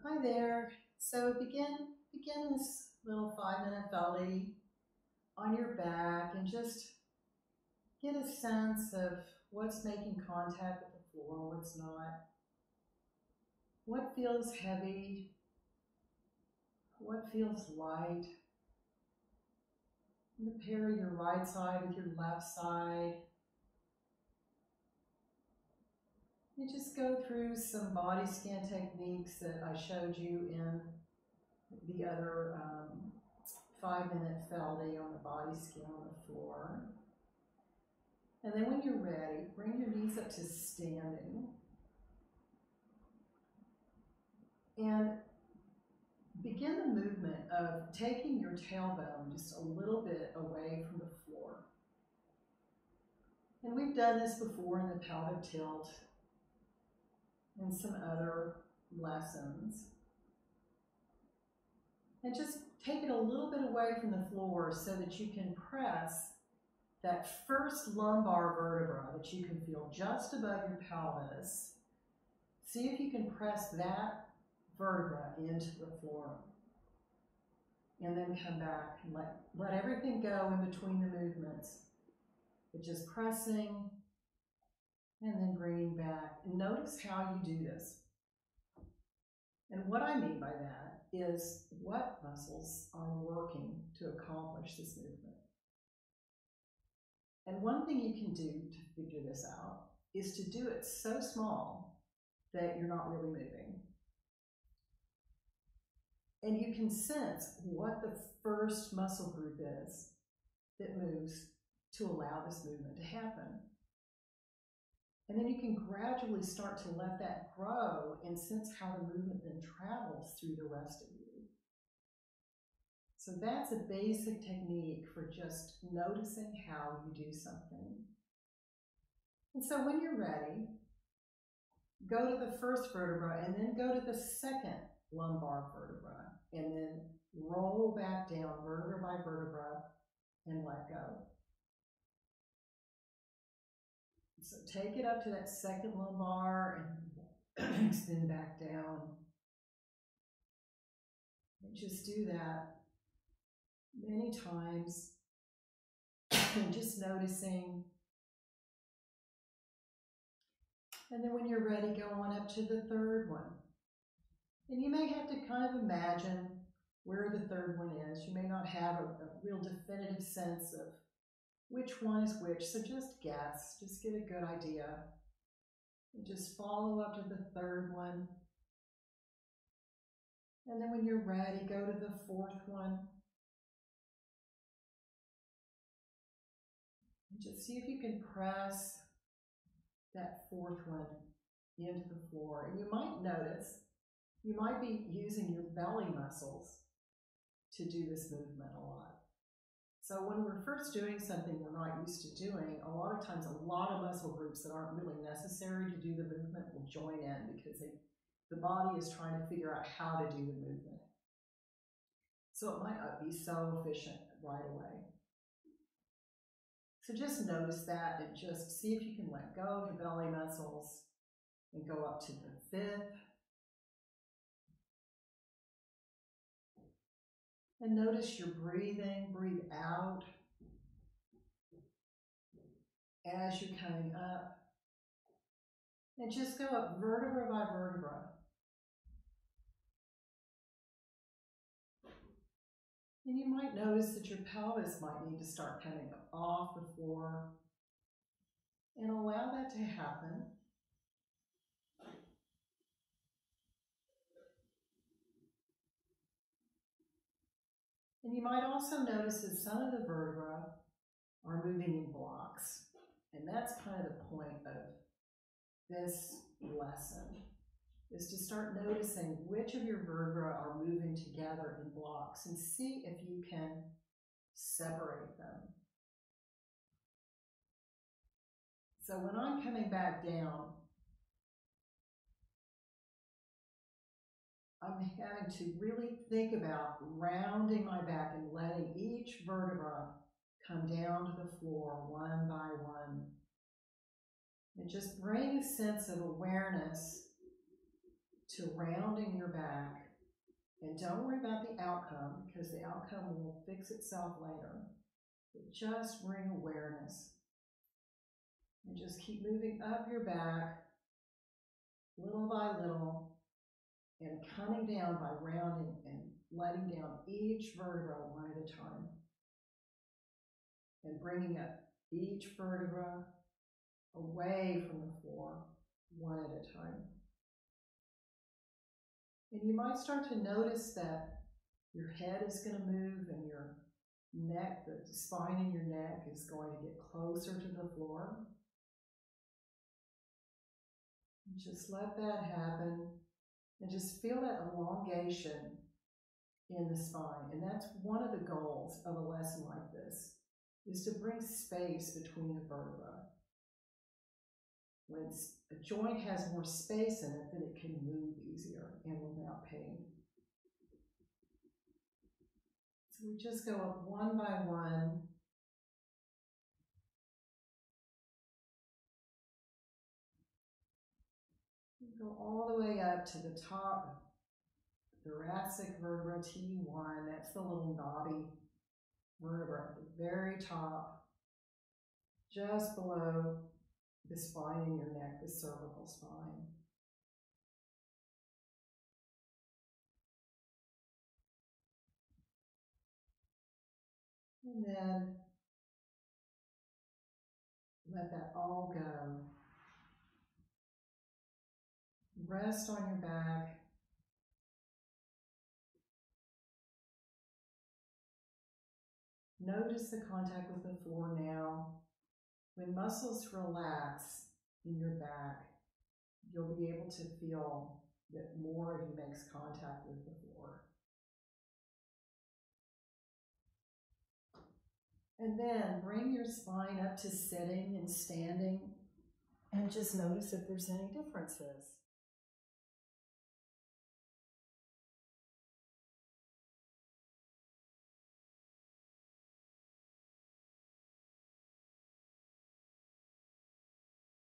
Hi there. So begin this little 5-minute belly on your back and just get a sense of what's making contact with the floor, what's not. What feels heavy? What feels light? Compare your right side with your left side. And just go through some body scan techniques that I showed you in the other 5-minute feldy on the body scan on the floor. And then when you're ready, bring your knees up to standing. And begin the movement of taking your tailbone just a little bit away from the floor. And we've done this before in the pelvic tilt and some other lessons. And just take it a little bit away from the floor so that you can press that first lumbar vertebra that you can feel just above your pelvis. See if you can press that vertebra into the floor. And then come back and let everything go in between the movements. But just pressing and then bringing back. And notice how you do this. And what I mean by that is what muscles are working to accomplish this movement. And one thing you can do to figure this out is to do it so small that you're not really moving. And you can sense what the first muscle group is that moves to allow this movement to happen. And then you can gradually start to let that grow and sense how the movement then travels through the rest of you. So that's a basic technique for just noticing how you do something. And so when you're ready, go to the first vertebra and then go to the second lumbar vertebra and then roll back down vertebra by vertebra and let go. So take it up to that second lumbar and extend back down. And just do that many times and just noticing. And then when you're ready, go on up to the third one. And you may have to kind of imagine where the third one is. You may not have a real definitive sense of which one is which, so just guess, just get a good idea. And just follow up to the third one. And then when you're ready, go to the fourth one. And just see if you can press that fourth one into the floor. And you might notice, you might be using your belly muscles to do this movement a lot. So when we're first doing something we're not used to doing, a lot of times a lot of muscle groups that aren't really necessary to do the movement will join in because the body is trying to figure out how to do the movement. So it might not be so efficient right away. So just notice that and just see if you can let go of the belly muscles and go up to the fifth. And notice your breathing, breathe out as you're coming up. And just go up vertebra by vertebra. And you might notice that your pelvis might need to start coming up off the floor. And allow that to happen. And you might also notice that some of the vertebrae are moving in blocks. And that's kind of the point of this lesson, is to start noticing which of your vertebrae are moving together in blocks and see if you can separate them. So when I'm coming back down, I'm having to really think about rounding my back and letting each vertebra come down to the floor one by one. And just bring a sense of awareness to rounding your back. And don't worry about the outcome, because the outcome will fix itself later. But just bring awareness. And just keep moving up your back, little by little, and coming down by rounding and letting down each vertebra one at a time. And bringing up each vertebra away from the floor one at a time. And you might start to notice that your head is going to move and your neck, the spine in your neck is going to get closer to the floor. And just let that happen and just feel that elongation in the spine. And that's one of the goals of a lesson like this, is to bring space between the vertebrae. When a joint has more space in it, then it can move easier and without pain. So we just go up one by one. We go all the way up to the top, thoracic vertebra, T1. That's the little knobby vertebra at the very top, just below the spine in your neck, the cervical spine. And then let that all go. Rest on your back. Notice the contact with the floor now. When muscles relax in your back, you'll be able to feel that more of you makes contact with the floor. And then bring your spine up to sitting and standing, and just notice if there's any differences.